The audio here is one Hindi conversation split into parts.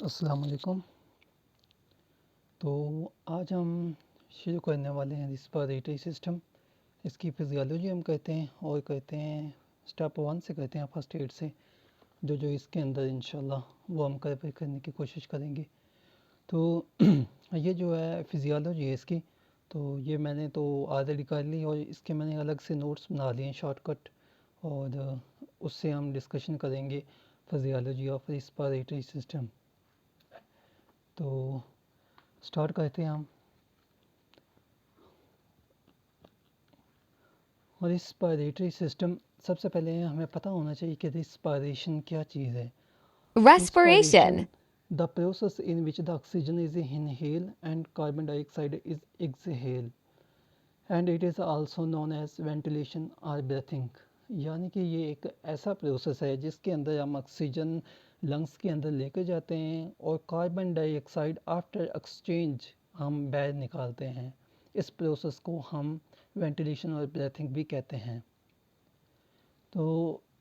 अस्सलाम वालेकुम। तो आज हम शुरू करने वाले हैं रिस्पायरेटरी सिस्टम। इसकी फिजियोलॉजी हम कहते हैं और कहते हैं स्टेप 1 से कहते हैं फर्स्ट एड से जो इसके अंदर इंशाल्लाह वो हम कवर करने की कोशिश करेंगे। तो ये जो है फिजियोलॉजी है इसकी, तो ये मैंने तो ऑलरेडी कर ली और इसके मैंने अलग से नोट्स बना लिए हैं शॉर्टकट, और उससे हम डिस्कशन करेंगे फिजियोलॉजी ऑफ रिस्पायरेटरी सिस्टम। तो स्टार्ट करते हैं हम। और रिस्पायरेटरी सिस्टम, सबसे पहले हमें पता होना चाहिए कि रिस्पायरेशन क्या चीज़ है। Respiration. Respiration, the process in which the oxygen is inhaled and carbon dioxide is exhaled, and it is also known as ventilation or breathing। यानी कि ये एक ऐसा प्रोसेस है जिसके अंदर हम ऑक्सीजन लंग्स के अंदर लेकर जाते हैं और कार्बन डाइऑक्साइड आफ्टर एक्सचेंज हम बाहर निकालते हैं। इस प्रोसेस को हम वेंटिलेशन और ब्रीथिंग भी कहते हैं। तो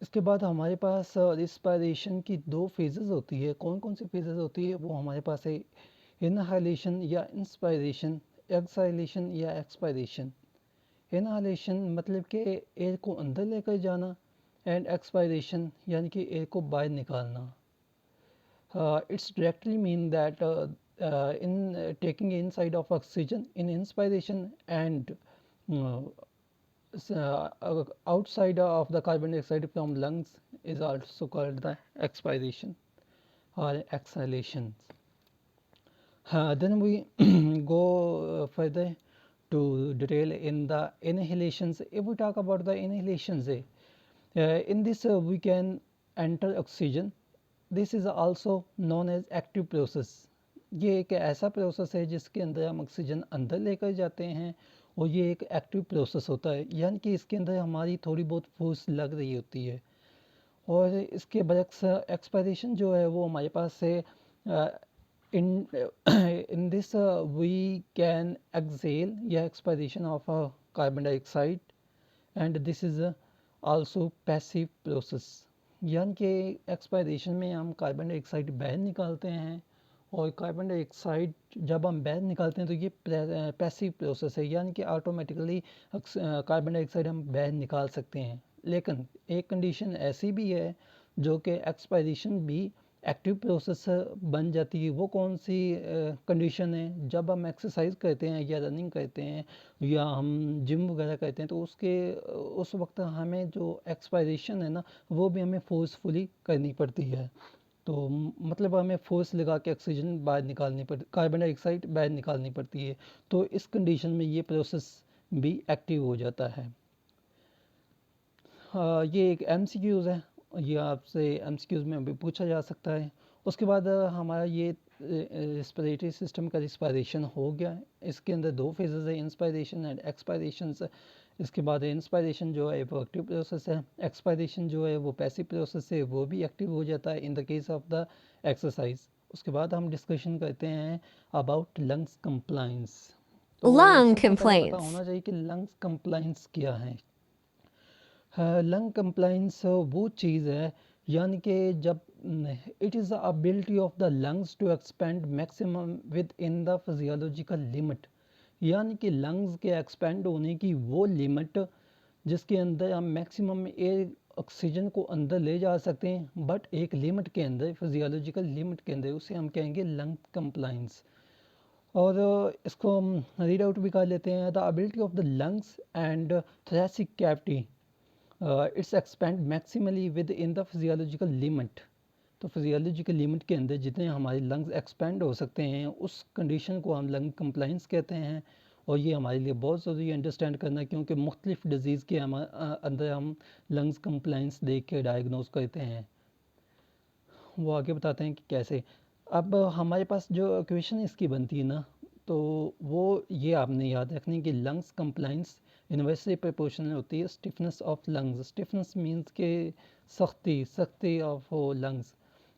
इसके बाद हमारे पास रिस्पायरेशन की दो फेजेस होती है। कौन कौन सी फेजेस होती है वो हमारे पास है, इनहालेशन या इंस्पायरेशन, एक्सहालेशन या एक्सपायरेशन। इनहालेशन मतलब कि एयर को अंदर लेकर जाना, एंड एक्सपायरेशन यानी कि एयर को बाहर निकालना। It's directly mean that in taking inside of oxygen in inspiration and uh, outside of the carbon dioxide from lungs is also called the expiration or exhalation. Then we go further to detail in the inhalations. If we talk about the inhalations, in this we can enter oxygen. This is also known as active process. ये एक ऐसा प्रोसेस है जिसके अंदर हम ऑक्सीजन अंदर लेकर जाते हैं और ये एक एक्टिव प्रोसेस होता है, यानी कि इसके अंदर हमारी थोड़ी बहुत फोर्स लग रही होती है। और इसके बरक्स एक्सपायरेशन जो है वो हमारे पास है, in this we can exhale या expiration of carbon dioxide, and this is also passive process. यानी कि एक्सपायरेशन में हम कार्बन डाइऑक्साइड बाहर निकालते हैं, और कार्बन डाइऑक्साइड जब हम बाहर निकालते हैं तो ये पैसिव प्रोसेस है, यानी कि ऑटोमेटिकली कार्बन डाइऑक्साइड हम बाहर निकाल सकते हैं। लेकिन एक कंडीशन ऐसी भी है जो कि एक्सपायरेशन भी एक्टिव प्रोसेस बन जाती है। वो कौन सी कंडीशन है, जब हम एक्सरसाइज करते हैं या रनिंग करते हैं या हम जिम वगैरह करते हैं तो उस वक्त हमें जो एक्सपायरेशन है ना वो भी हमें फोर्सफुली करनी पड़ती है। तो मतलब हमें फोर्स लगा के ऑक्सीजन बाहर निकालनी पड़ती, कार्बन डाइऑक्साइड बाहर निकालनी पड़ती है। तो इस कंडीशन में ये प्रोसेस भी एक्टिव हो जाता है। ये एक एमसीक्यूज़ है, ये आपसे एमसीक्यूज़ में भी पूछा जा सकता है। उसके बाद हमारा ये रिस्पिरेटरी सिस्टम का रिस्पायरेशन हो गया। इसके अंदर दो फेजेस है, इंस्पायरेशन एंड एक्सपायरेशन। इसके बाद इंस्पायरेशन जो है वो एक्टिव प्रोसेस है, एक्सपायरेशन जो है वो पैसिव प्रोसेस है, वो भी एक्टिव हो जाता है in the case of the exercise. उसके बाद हम डिस्कशन करते हैं अबाउट लंग्स कंप्लाइंस। तो Lung सबसे पहले पता complaints. होना चाहिए कि लंग्स कंप्लाइंस क्या है। लंग कंप्लाइंस वो चीज़ है, यानी कि जब it is the ability of the lungs to expand maximum within the physiological limit. यानी कि लंग्स के एक्सपेंड होने की वो लिमिट जिसके अंदर हम मैक्सिमम एयर ऑक्सीजन को अंदर ले जा सकते हैं, बट एक लिमिट के अंदर, फिजियोलॉजिकल लिमिट के अंदर, उसे हम कहेंगे लंग कंप्लाइंस। और इसको हम रीड आउट भी कर लेते हैं। The ability of the lungs and thoracic cavity it's expand maximally with in the physiological limit. तो फिजियोलॉजिकल लिमिट के अंदर जितने हमारे लंग्स एक्सपेंड हो सकते हैं उस कंडीशन को हम लंग कंप्लाइंस कहते हैं। और ये हमारे लिए बहुत ज़रूरी है अंडरस्टैंड करना, क्योंकि मुख्तलिफ डिजीज़ के अंदर हम लंग्स कंप्लाइंस देख के डायग्नोज करते हैं। वो आगे बताते हैं कि कैसे। अब हमारे पास जो इक्वेशन इसकी बनती है ना, तो वो ये आपने याद रखनी कि लंग्स कंप्लाइंस इन्वर्सली प्रोपोर्शनल होती है stiffness of lungs. Stiffness means के सख्ती ऑफ लंग्स,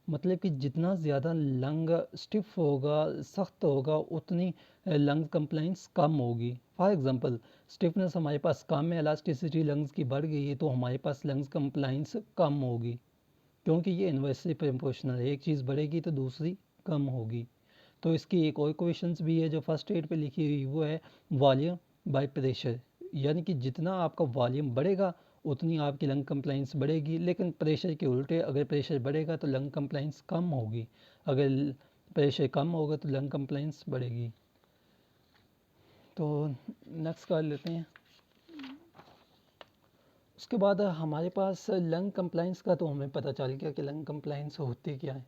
मतलब कि जितना ज़्यादा लंग स्टिफ होगा, सख्त होगा, उतनी लंग कंप्लाइंस कम होगी। फॉर एग्जांपल, स्टिफनेस हमारे पास कम है, इलास्टिसिटी लंग्स की बढ़ गई है, तो हमारे पास लंग्स कंप्लाइंस कम होगी, क्योंकि ये इन्वर्सली प्रोपोर्शनल है। एक चीज़ बढ़ेगी तो दूसरी कम होगी। तो इसकी एक और क्वेश्चंस भी है जो फर्स्ट एड पे लिखी हुई, वो है वॉल्यूम बाय प्रेशर, यानी कि जितना आपका वॉल्यूम बढ़ेगा उतनी आपकी लंग कंप्लाइंस बढ़ेगी, लेकिन प्रेशर के उल्टे, अगर प्रेशर बढ़ेगा तो लंग कंप्लाइंस कम होगी, अगर प्रेशर कम होगा तो लंग कंप्लाइंस बढ़ेगी। तो नेक्स्ट कर लेते हैं। उसके बाद हमारे पास लंग कंप्लाइंस का तो हमें पता चल गया कि लंग कंप्लाइंस होती क्या है।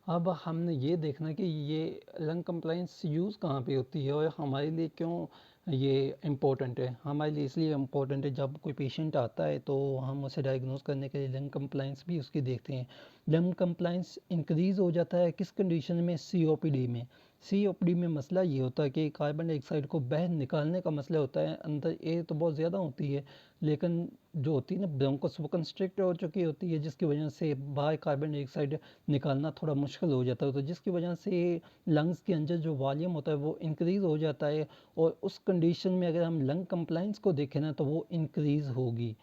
अब हमने ये देखना कि ये लंग कंप्लाइंस यूज़ कहाँ पे होती है और हमारे लिए क्यों ये इम्पोर्टेंट है। हमारे लिए इसलिए इम्पोर्टेंट है, जब कोई पेशेंट आता है तो हम उसे डायग्नोस करने के लिए लंग कंप्लाइंस भी उसकी देखते हैं। लंग कंप्लाइंस इंक्रीज़ हो जाता है किस कंडीशन में? सीओपीडी में। सीओपीडी में मसला ये होता है कि कार्बन डाइऑक्साइड को बाहर निकालने का मसला होता है। अंदर एयर तो बहुत ज़्यादा होती है, लेकिन जो होती है ना ब्रोंकोस, वो कंस्ट्रिक्ट हो चुकी होती है, जिसकी वजह से बाहर कार्बन डाइऑक्साइड निकालना थोड़ा मुश्किल हो जाता है, तो जिसकी वजह से लंग्स के अंदर जो वॉल्यूम होता है वो इंक्रीज़ हो जाता है। और उस कंडीशन में अगर हम लंग कंप्लाइंस को देखें ना तो वो इंक्रीज़ होगी।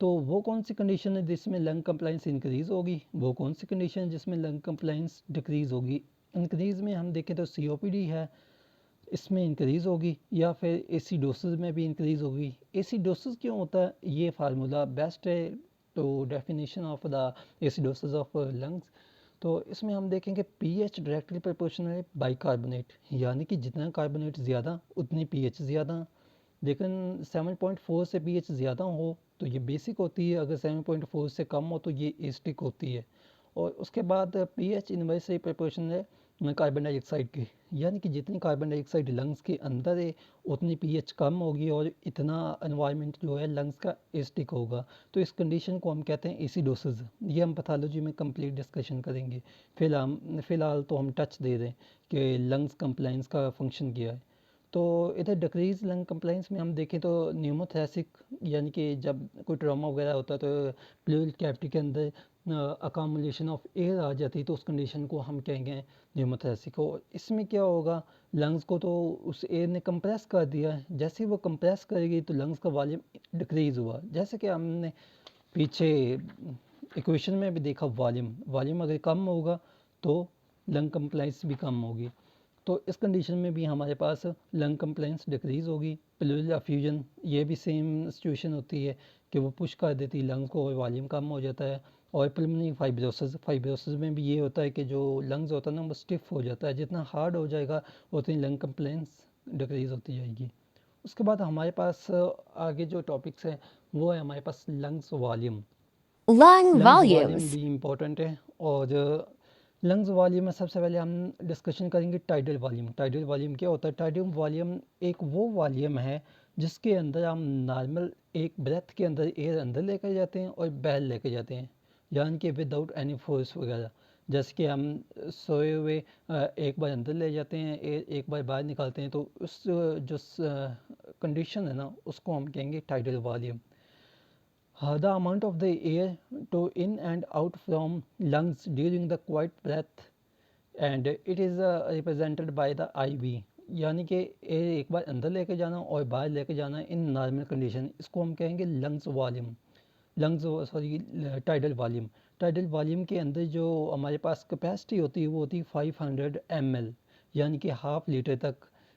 तो वो कौन सी कंडीशन है जिसमें लंग कंप्लाइंस इंक्रीज़ होगी? वो कौन सी कंडीशन है जिसमें लंग कंप्लाइंस डिक्रीज़ होगी? इंक्रीज़ में हम देखें तो सीओपीडी है, इसमें इंक्रीज़ होगी, या फिर एसिडोसिस में भी इंक्रीज़ होगी। एसिडोसिस क्यों होता है? ये फार्मूला बेस्ट है तो definition of the acidosis of lungs. तो इसमें हम देखेंगे पीएच डायरेक्टली प्रोपोर्शनल है बाइकार्बोनेट, यानी कि जितना कार्बोनेट ज़्यादा उतनी पीएच ज़्यादा। लेकिन 7.4 से पीएच ज़्यादा हो तो ये बेसिक होती है, अगर 7.4 से कम हो तो ये एसिडिक होती है। और उसके बाद पीएच इनवर्सली प्रोपोर्शनल है कार्बन डाइऑक्साइड की, यानी कि जितनी कार्बन डाइऑक्साइड लंग्स के अंदर है उतनी पीएच कम होगी और इतना एनवायरनमेंट जो है लंग्स का एसिडिक होगा। तो इस कंडीशन को हम कहते हैं एसिडोसिस। ये हम पैथोलॉजी में कंप्लीट डिस्कशन करेंगे। फ़िलहाल तो हम टच दे दें कि लंग्स कंप्लाइंस का फंक्शन क्या है। तो इधर डिक्रीज लंग कंप्लाइंस में हम देखें तो न्यूमोथेसिक, यानी कि जब कोई ट्रॉमा वगैरह होता है तो प्लूरल कैविटी के अंदर अकामुलेशन ऑफ एयर आ जाती है, तो उस कंडीशन को हम कहेंगे न्यूमोथेसिक। और इसमें क्या होगा, लंग्स को तो उस एयर ने कंप्रेस कर दिया है, जैसे ही वो कंप्रेस करेगी तो लंग्स का वॉल्यूम डिक्रीज़ हुआ, जैसे कि हमने पीछे इक्वेशन में भी देखा। वॉल्यूम अगर कम होगा तो लंग कंप्लाइंस भी कम होगी। तो इस कंडीशन में भी हमारे पास लंग कंप्लाइंस डिक्रीज़ होगी। प्लूरल एफ्यूजन, ये भी सेम सिचुएशन होती है कि वो पुश कर देती है लंग्स को और वॉल्यूम कम हो जाता है। और पल्मोनरी फाइब्रोसिस में भी ये होता है कि जो लंग्स होता है ना वो स्टिफ हो जाता है, जितना हार्ड हो जाएगा उतनी लंग कंप्लाइंस डिक्रीज़ होती जाएगी। उसके बाद हमारे पास आगे जो टॉपिक्स हैं वो है हमारे पास lungs volume. Lung lungs volume volumes. भी इम्पोर्टेंट है। और लंग्स वॉल्यूम में सबसे पहले हम डिस्कशन करेंगे टाइडल वॉल्यूम। टाइडल वॉल्यूम क्या होता है? टाइडल वॉल्यूम एक वो वॉल्यूम है जिसके अंदर हम नॉर्मल एक ब्रेथ के अंदर एयर अंदर लेकर जाते हैं और बाहर लेकर जाते हैं, यानी कि विदाउट एनी फोर्स वगैरह। जैसे कि हम सोए हुए एक बार अंदर ले जाते हैं एयर, एक बार बाहर निकालते हैं, तो उस जो कंडीशन है ना उसको हम कहेंगे tidal volume. The amount of the air to in and out from lungs during the quiet breath, and it is represented by the IV, यानी कि एयर एक बार अंदर लेके जाना और बाहर लेके जाना इन नॉर्मल कंडीशन, इसको हम कहेंगे lungs volume. Lungs sorry tidal volume. Tidal volume के अंदर जो हमारे पास कैपेसिटी होती है वो होती है 500 ml, यानी कि हाफ लीटर तक।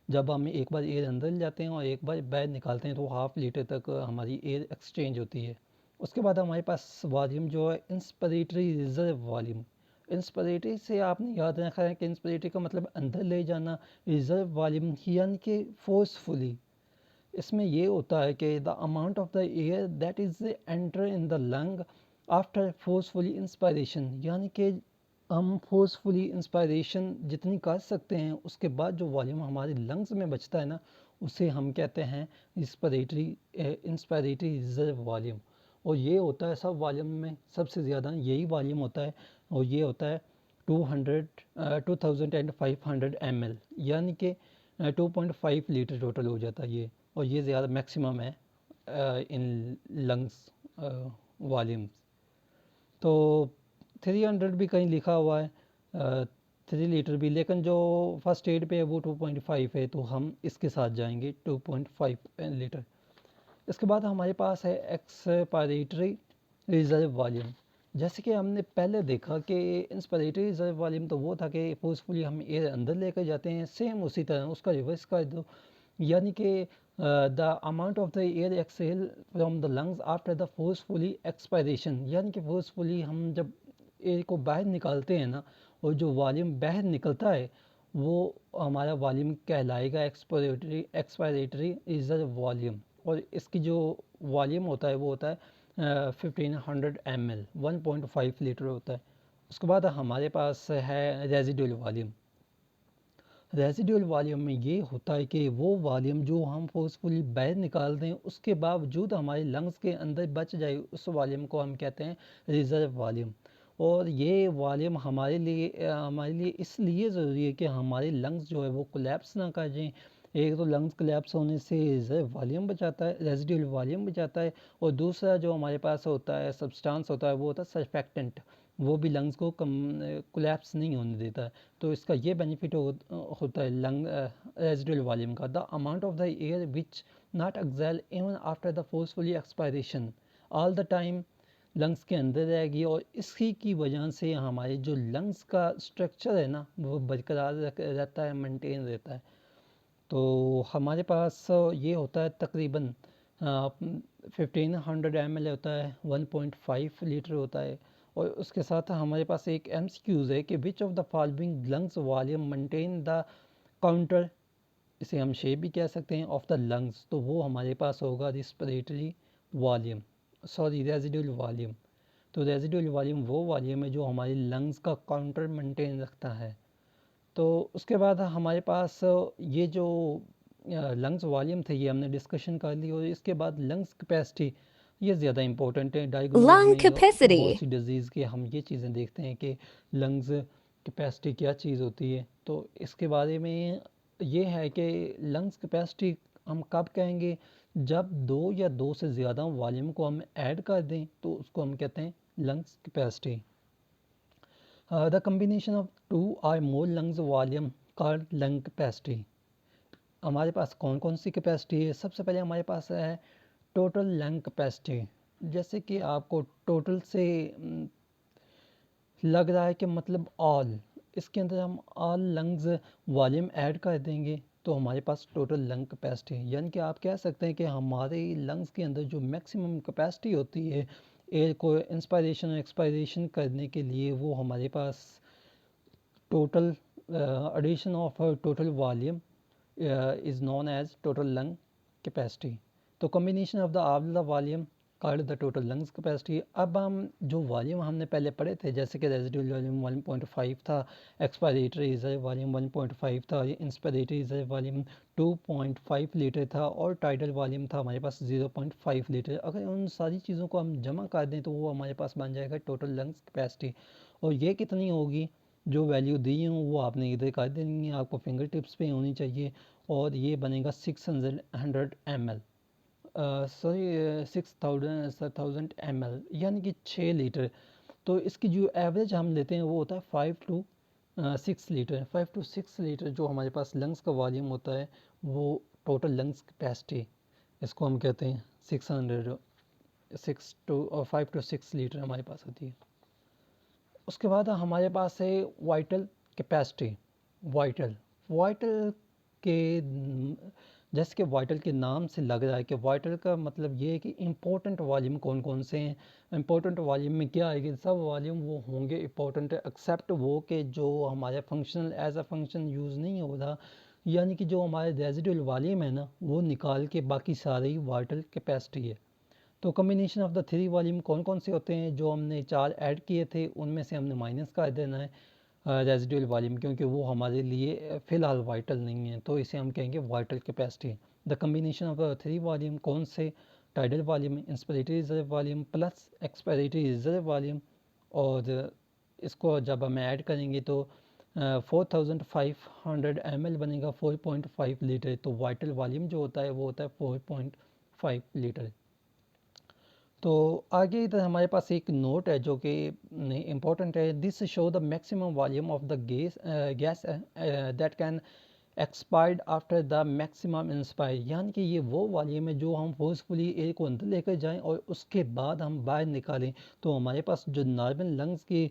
जब हम एक बार एयर अंदर ले जाते हैं और एक बार बाहर निकालते हैं तो हाफ लीटर तक हमारी एयर एक्सचेंज होती है। उसके बाद हमारे पास वॉल्यूम जो है इंस्पिरेटरी रिजर्व वॉल्यूम। इंस्पिरेटरी से आपने याद रखा है कि इंस्पिरेटरी का मतलब अंदर ले जाना, रिजर्व वॉल्यूम यानी कि फोर्सफुली। इसमें ये होता है कि the amount of the air that is enter in the lung after forcefully inspiration, यानी कि हम फोर्सफुली इंस्पायरेशन जितनी कर सकते हैं उसके बाद जो वॉल्यूम हमारे लंग्स में बचता है ना उसे हम कहते हैं इंस्पायरेटरी रिजर्व वॉल्यूम। और ये होता है सब वॉल्यूम में सबसे ज़्यादा यही वॉल्यूम होता है, और ये होता है 2500 ml, यानी कि 2.5 लीटर टोटल हो जाता है ये। और ये ज़्यादा मैक्सिमम है इन लंग्स वॉल्यूम्स। तो 300 भी कहीं लिखा हुआ है, 3 लीटर भी, लेकिन जो फर्स्ट एड पे है वो 2.5 है, तो हम इसके साथ जाएंगे 2.5 लीटर। इसके बाद हमारे पास है एक्सपायरेटरी रिजर्व वॉल्यूम। जैसे कि हमने पहले देखा कि इंस्पिरेटरी रिजर्व वॉल्यूम तो वो था कि फोर्सफुली हम एयर अंदर लेकर जाते हैं, सेम उसी तरह उसका रिवर्स कर दो, यानी कि the amount of the air exhale from the lungs after the forcefully expiration, यानी कि फोर्सफुली हम जब एयर को बाहर निकालते हैं ना, और जो वॉल्यूम बाहर निकलता है वो हमारा वॉल्यूम कहलाएगा एक्सपायरेटरी रिजर्व वॉल्यूम। और इसकी जो वॉल्यूम होता है वो होता है 1500 ml, 1.5 लीटर होता है। उसके बाद हमारे पास है रेजिडुअल वॉल्यूम। रेजिडुअल वॉल्यूम में ये होता है कि वो वॉल्यूम जो हम फोर्सफुली बाहर निकाल दें उसके बावजूद हमारे लंग्स के अंदर बच जाए, उस वॉल्यूम को हम कहते हैं रिजर्व वॉल्यूम। और ये वॉल्यूम हमारे लिए इसलिए ज़रूरी है कि हमारे लंग्स जो है वो कोलैप्स ना कर जाएं। एक तो लंग्स कोलैप्स होने से रिजर्व वॉल्यूम बचाता है, रेजिडुअल वॉल्यूम बचाता है, और दूसरा जो हमारे पास होता है सब्सटेंस होता है वो होता है सर्फेक्टेंट, वो भी लंग्स को कोलैप्स नहीं होने देता है। तो इसका ये बेनिफिट होता है लंग रेजिडुअल वॉल्यूम का। The amount of the air which not exhale even after the forcefully expiration all the time lungs के अंदर रहेगी, और इसी की वजह से हमारे जो लंग्स का स्ट्रक्चर है ना वो बरकरार रहता है, मेंटेन रहता है। तो हमारे पास ये होता है तकरीबन 1500 ml होता है, 1.5 लीटर होता है। और उसके साथ हमारे पास एक MCQs है कि which of the following lungs volume maintain the counter, इसे हम शेप भी कह सकते हैं, ऑफ द लंग्स। तो वो हमारे पास होगा respiratory volume, sorry residual volume. तो रेजिडुअल वॉल्यूम वो वॉल्यूम है जो हमारी लंग्स का काउंटर मेंटेन रखता है। तो उसके बाद हमारे पास ये जो लंग्स वॉल्यूम थे ये हमने डिस्कशन कर ली, और इसके बाद लंग्स कैपेसिटी, ये ज़्यादा इंपॉर्टेंट है डायग्नोज Lung में बहुत capacity. सी डिजीज़ के हम ये चीज़ें देखते हैं कि लंग्स कैपेसिटी क्या चीज़ होती है। तो इसके बारे में ये है कि लंग्स कैपेसिटी हम कब कहेंगे, जब दो या दो से ज़्यादा वॉल्यूम को हम ऐड कर दें तो उसको हम कहते हैं lungs capacity. The combination of two or more lungs volume called lung capacity. हमारे पास कौन कौन सी कैपेसिटी है, सबसे पहले हमारे पास है टोटल लंग कैपेसिटी। जैसे कि आपको टोटल से लग रहा है कि मतलब ऑल, इसके अंदर हम ऑल लंग्स वॉल्यूम ऐड कर देंगे तो हमारे पास टोटल लंग कैपेसिटी है। यानी कि आप कह सकते हैं कि हमारे लंग्स के अंदर जो मैक्सिमम कैपेसिटी होती है एयर को इंस्पायरेशन और एक्सपायरेशन करने के लिए, वो हमारे पास total addition of total volume is known as total lung capacity. तो combination of the all the volume called the total lungs capacity। अब हम जो वॉल्यूम हमने पहले पढ़े थे जैसे कि रेजिडुअल वॉल्यूम 1.5 था, एक्सपायरेटरी रिजर्व वॉल्यूम 1.5 था, इंस्पिरेटरी रिजर्व वॉल्यूम 2.5 लीटर था, और टाइडल वॉल्यूम था हमारे पास 0.5 लीटर। अगर उन सारी चीज़ों को हम जमा कर दें तो वो हमारे पास बन जाएगा टोटल लंग्स कैपेसिटी। और ये कितनी होगी, जो वैल्यू दी हूँ वो आपने इधर कर देनी है, आपको फिंगर टिप्स पे होनी चाहिए। और ये बनेगा 600 ml, सॉरी 6000 ml, यानी कि 6 लीटर। तो इसकी जो एवरेज हम लेते हैं वो होता है 5 to 6 लीटर। 5 to 6 लीटर जो हमारे पास लंग्स का वॉल्यूम होता है वो टोटल लंग्स कैपेसिटी, इसको हम कहते हैं 5 to 6 लीटर हमारे पास होती है। उसके बाद हमारे पास है वाइटल कैपेसिटी। वाइटल वाइटल के जैसे कि वाइटल के नाम से लग रहा है कि वाइटल का मतलब ये है कि इम्पोर्टेंट वॉल्यूम कौन कौन से हैं। इम्पोर्टेंट वॉल्यूम में क्या आएगी, सब वॉल्यूम वो होंगे इम्पोर्टेंट एक्सेप्ट वो कि जो हमारे functional as a function use नहीं हो रहा, यानी कि जो हमारे रेजिडुअल वॉल्यूम है ना वो निकाल के बाकी सारे ही वाइटल कैपेसिटी है। तो combination of the three volume कौन कौन से होते हैं, जो हमने चार ऐड किए थे उनमें से हमने माइनस कर देना है रेजिडुअल वॉल्यूम, क्योंकि वो हमारे लिए फ़िलहाल वाइटल नहीं है, तो इसे हम कहेंगे vital capacity. The combination of the three volume कौन से, tidal volume, inspiratory reserve volume plus expiratory reserve volume. और इसको जब हम ऐड करेंगे तो 4500 ml बनेगा, 4.5 लीटर। तो वाइटल वॉल्यूम जो होता है वो होता है 4.5 लीटर। तो आगे इधर हमारे पास एक नोट है जो कि इम्पोर्टेंट है। This show the maximum volume of the gas that can expired after the maximum inspire, यानी कि ये वो वॉल्यूम है जो हम फोर्सफुली एयर को अंदर लेकर जाएं और उसके बाद हम बाहर निकालें, तो हमारे पास जो नॉर्मल लंग्स की